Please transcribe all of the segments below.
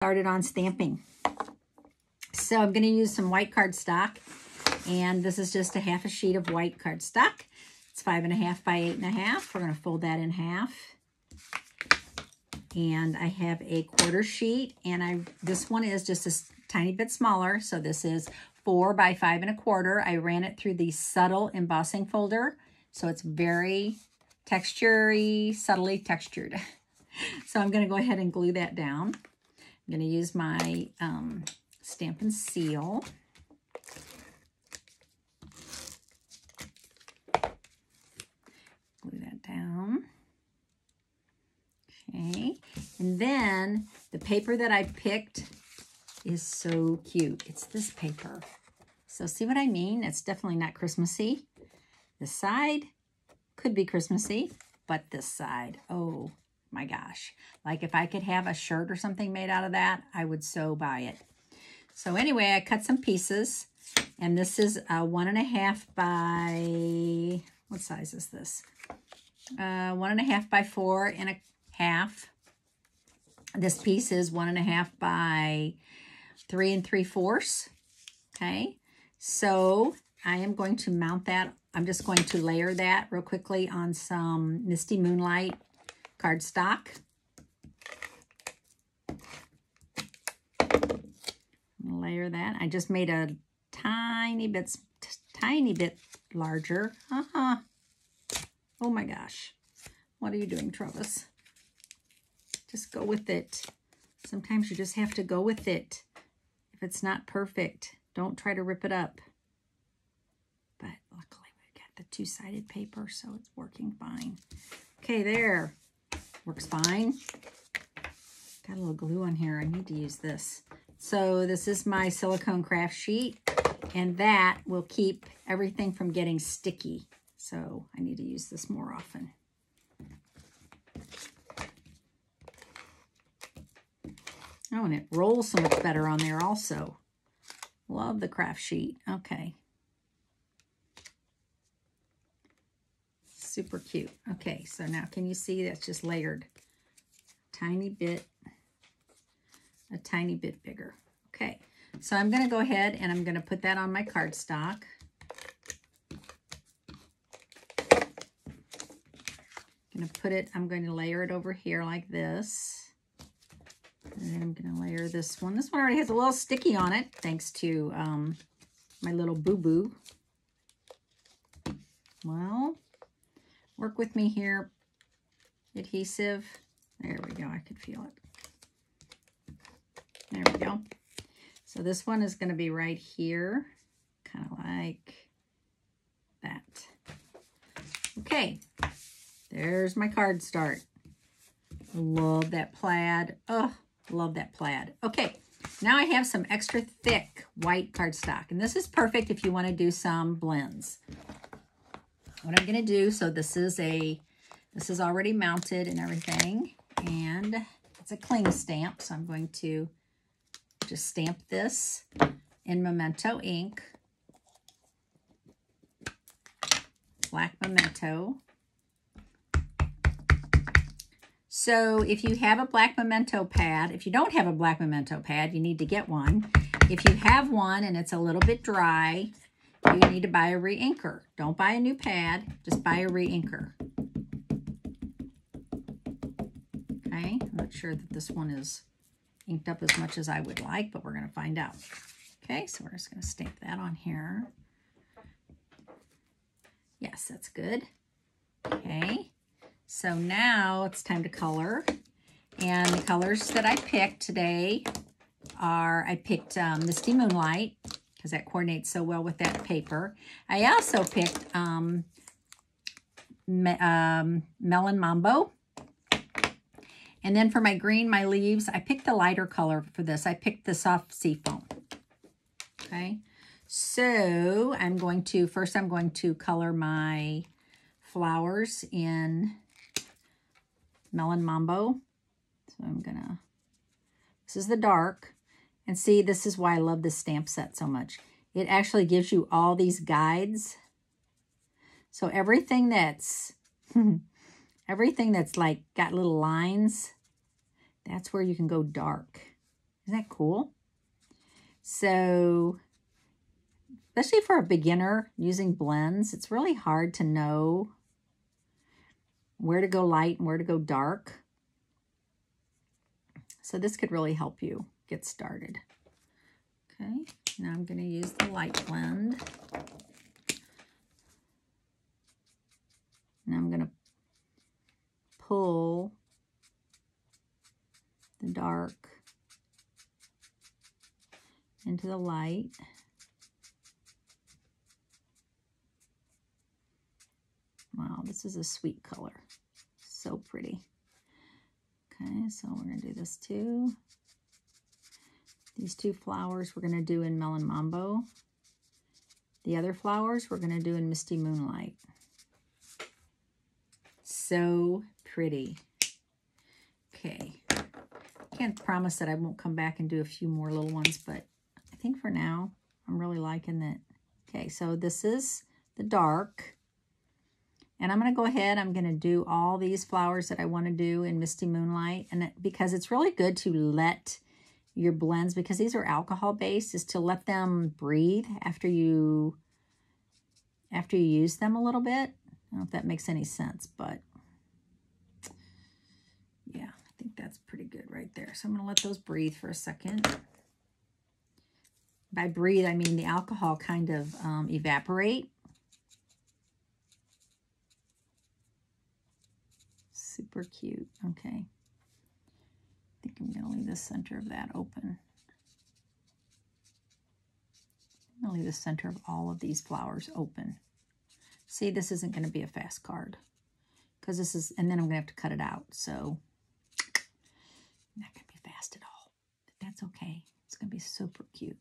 Started on stamping. So I'm going to use some white cardstock, and this is just a half a sheet of white cardstock. It's 5.5 by 8.5. We're going to fold that in half. And I have a quarter sheet, and this one is just a tiny bit smaller. So this is 4 by 5.25. I ran it through the subtle embossing folder, so it's very textury, subtly textured. So I'm going to go ahead and glue that down. I'm going to use my Stampin' Seal. Glue that down. Okay, and then the paper that I picked is so cute. It's this paper. So see what I mean? It's definitely not Christmassy. This side could be Christmassy, but this side, oh my gosh. Like if I could have a shirt or something made out of that, I would so buy it. So anyway, I cut some pieces, and this is a 1.5 by, what size is this? 1.5 by 4.5. This piece is 1.5 by 3 3/4. Okay, so I am going to mount that. I'm just going to layer that real quickly on some Misty Moonlight cardstock. Layer that. I just made a tiny bit larger. Oh my gosh. What are you doing, Trevis? Just go with it. Sometimes you just have to go with it. If it's not perfect, don't try to rip it up. But luckily we got the two-sided paper, so it's working fine. Okay, there. Works fine. Got a little glue on here. I need to use this. So this is my silicone craft sheet, and that will keep everything from getting sticky. So I need to use this more often. Oh, and it rolls so much better on there also. Love the craft sheet. Okay. Super cute. Okay, so now can you see that's just layered a tiny bit bigger. Okay, so I'm going to go ahead and I'm going to put that on my cardstock. I'm going to layer it over here like this. And then I'm going to layer this one. This one already has a little sticky on it, thanks to my little boo-boo. Well, work with me here. Adhesive. There we go. I could feel it. There we go. So this one is going to be right here, kind of like that. Okay. There's my card start. Love that plaid. Oh, love that plaid. Okay, now I have some extra thick white cardstock, and this is perfect if you want to do some blends. What I'm going to do, so this is already mounted and everything, and it's a cling stamp, so I'm going to just stamp this in Memento ink, black Memento. So if you have a black Memento pad, if you don't have a black Memento pad, you need to get one. If you have one and it's a little bit dry, you need to buy a re-inker. Don't buy a new pad, just buy a re-inker. Okay, I'm not sure that this one is inked up as much as I would like, but we're going to find out. Okay, so we're just going to stamp that on here. Yes, that's good. Okay. So now it's time to color, and the colors that I picked today are, I picked Misty Moonlight, because that coordinates so well with that paper. I also picked Melon Mambo, and then for my green, my leaves, I picked the lighter color for this. I picked the soft seafoam. Okay, so first I'm going to color my flowers in Melon Mambo. So this is the dark. And see, this is why I love this stamp set so much. It actually gives you all these guides. So everything that's, like got little lines, that's where you can go dark. Isn't that cool? So, especially for a beginner using blends, it's really hard to know where to go light and where to go dark. So this could really help you get started. Okay, now I'm going to use the light blend. And I'm going to pull the dark into the light. Wow, this is a sweet color. So pretty. Okay, so we're going to do this too. These two flowers we're going to do in Melon Mambo. The other flowers we're going to do in Misty Moonlight. So pretty. Okay. Can't promise that I won't come back and do a few more little ones, but I think for now I'm really liking that. Okay, so this is the dark. And I'm going to go ahead, I'm going to do all these flowers that I want to do in Misty Moonlight. And because it's really good to let your blends, because these are alcohol based, is to let them breathe after you use them a little bit. I don't know if that makes any sense, but yeah, I think that's pretty good right there. So I'm going to let those breathe for a second. By breathe, I mean the alcohol kind of evaporate. Super cute. Okay. I think I'm going to leave the center of that open. I'm going to leave the center of all of these flowers open. See, this isn't going to be a fast card. Because this is, and then I'm going to have to cut it out. So, not going to be fast at all. But that's okay. It's going to be super cute.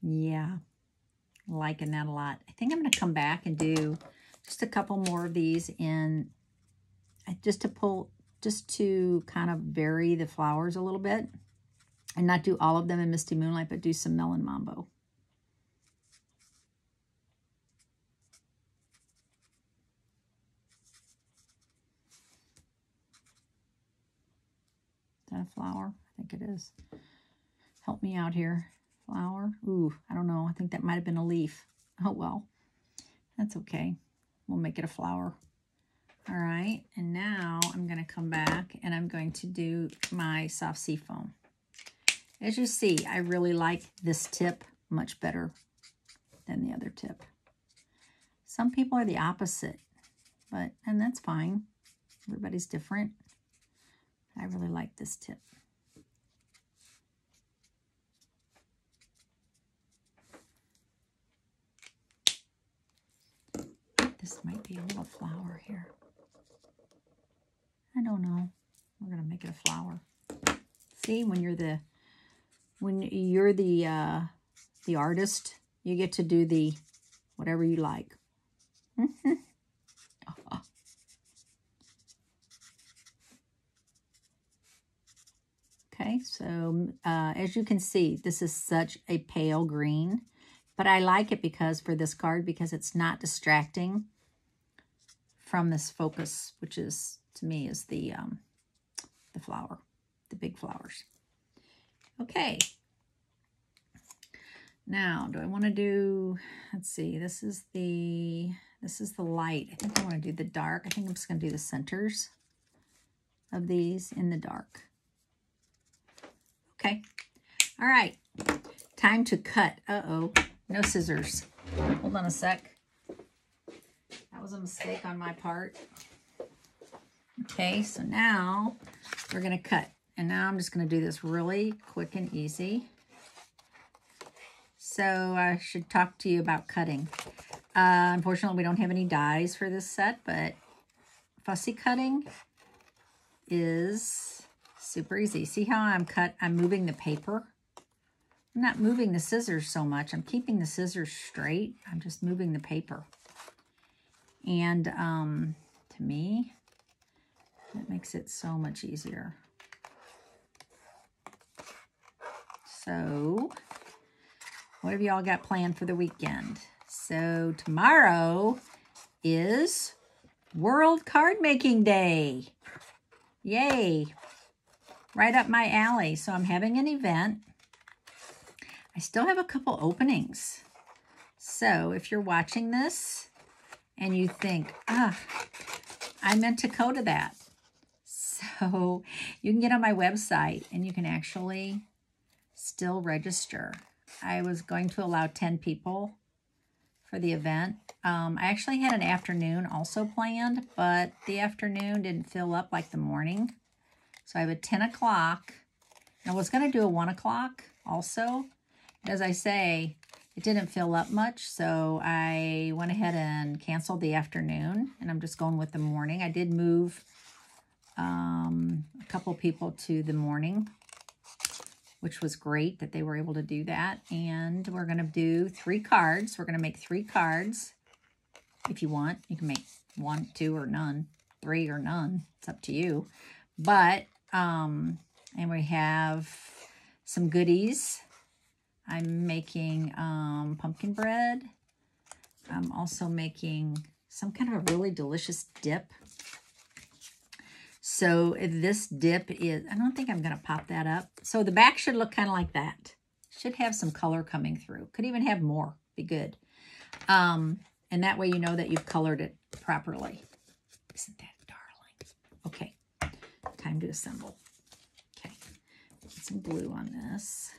Yeah. Liking that a lot. I think I'm going to come back and do just a couple more of these in, just to kind of vary the flowers a little bit and not do all of them in Misty Moonlight, but do some Melon Mambo. Is that a flower? I think it is. Help me out here. Flower. Ooh, I don't know. I think that might have been a leaf. Oh, well. That's okay. We'll make it a flower. All right. And now I'm going to come back and I'm going to do my soft sea foam. As you see, I really like this tip much better than the other tip. Some people are the opposite, and that's fine. Everybody's different. I really like this tip. This might be a little flower here. I don't know. We're gonna make it a flower. See, when you're the artist, you get to do the whatever you like. Okay, so as you can see, this is such a pale green, but I like it because for this card, because it's not distracting from this focus, which is, to me, is the flower, the big flowers. Okay. Now, do I want to do, let's see, this is the light. I think I want to do the dark. I think I'm just going to do the centers of these in the dark. Okay. All right. Time to cut. Uh-oh. No scissors. Hold on a sec. That was a mistake on my part. Okay, so now we're going to cut. And now I'm just going to do this really quick and easy. So I should talk to you about cutting. Unfortunately, we don't have any dies for this set, but fussy cutting is super easy. See how I'm moving the paper? I'm not moving the scissors so much. I'm keeping the scissors straight. I'm just moving the paper. And to me, that makes it so much easier. So, what have y'all got planned for the weekend? So tomorrow is World Card Making Day. Yay. Right up my alley. So I'm having an event. I still have a couple openings. So if you're watching this and you think, I meant to go to that. So you can get on my website and you can actually still register. I was going to allow 10 people for the event. I actually had an afternoon also planned, but the afternoon didn't fill up like the morning. So I have a 10 o'clock. I was going to do a 1 o'clock also. As I say, it didn't fill up much, so I went ahead and canceled the afternoon, and I'm just going with the morning. I did move a couple people to the morning, which was great that they were able to do that. And we're going to do 3 cards. We're going to make 3 cards. If you want, you can make 1, 2, or none, 3 or none. It's up to you. But, and we have some goodies. I'm making pumpkin bread. I'm also making some kind of a really delicious dip. So this dip is, I don't think I'm going to pop that up. So the back should look kind of like that. Should have some color coming through. Could even have more. Be good. And that way you know that you've colored it properly. Isn't that darling? Okay. Time to assemble. Okay. Put some glue on this.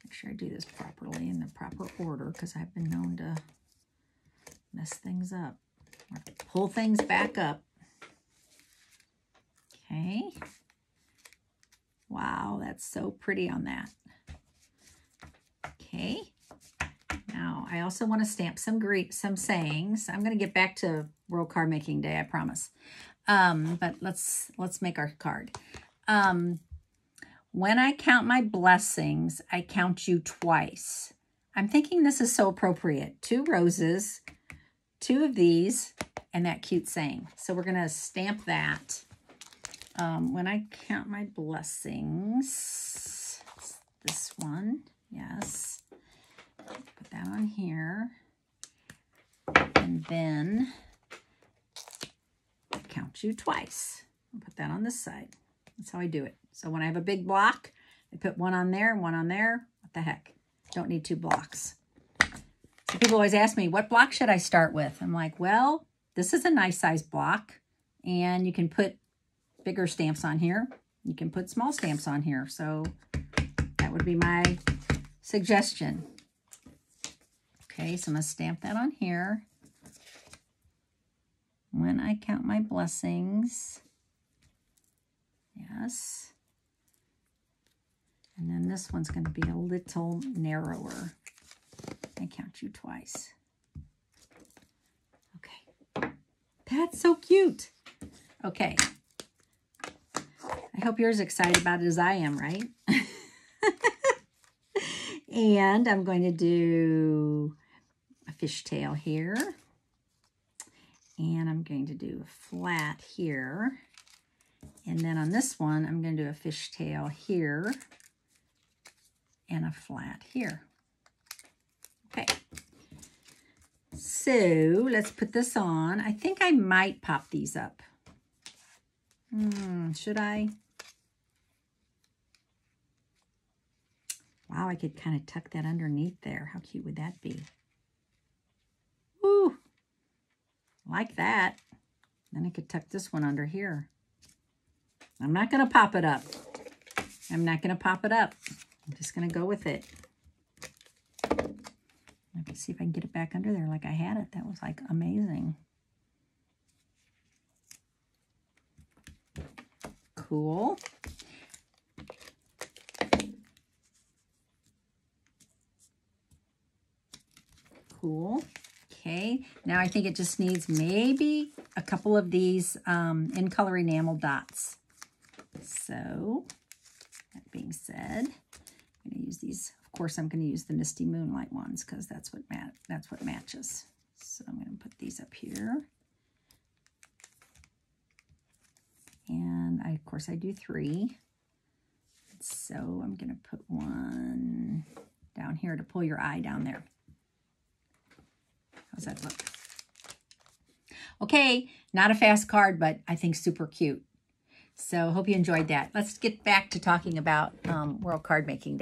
Make sure I do this properly in the proper order because I've been known to mess things up. Or pull things back up. Okay. Wow, that's so pretty on that. Okay. Now, I also want to stamp some sayings. I'm going to get back to World Card Making Day, I promise. But let's make our card. When I count my blessings, I count you twice. I'm thinking this is so appropriate. 2 roses, 2 of these, and that cute saying. So we're going to stamp that. When I count my blessings, this one, yes. Put that on here. And then count you twice. I'll put that on this side. That's how I do it. So when I have a big block, I put 1 on there and 1 on there. What the heck? Don't need 2 blocks. So people always ask me, what block should I start with? I'm like, well, this is a nice size block. And you can put bigger stamps on here. You can put small stamps on here. So that would be my suggestion. Okay, so I'm going to stamp that on here. When I count my blessings. Yes. And then this one's going to be a little narrower. I count you twice. Okay. That's so cute. Okay. I hope you're as excited about it as I am, right? And I'm going to do a fishtail here. And I'm going to do a flat here. And then on this one, I'm going to do a fishtail here and a flat here. Okay. So let's put this on. I think I might pop these up. Should I? Wow, I could kind of tuck that underneath there. How cute would that be? Ooh, like that. Then I could tuck this one under here. I'm not going to pop it up. I'm not going to pop it up. I'm just going to go with it. Let me see if I can get it back under there like I had it. That was like amazing. Cool. Cool. Okay, now I think it just needs maybe a couple of these in color enamel dots. So, that being said, I'm going to use these. Of course, I'm going to use the Misty Moonlight ones because that's what matches. So I'm going to put these up here. And of course I do 3. So I'm going to put 1 down here to pull your eye down there. How's that look? Okay, not a fast card, but I think super cute. So hope you enjoyed that. Let's get back to talking about World Card Making Day.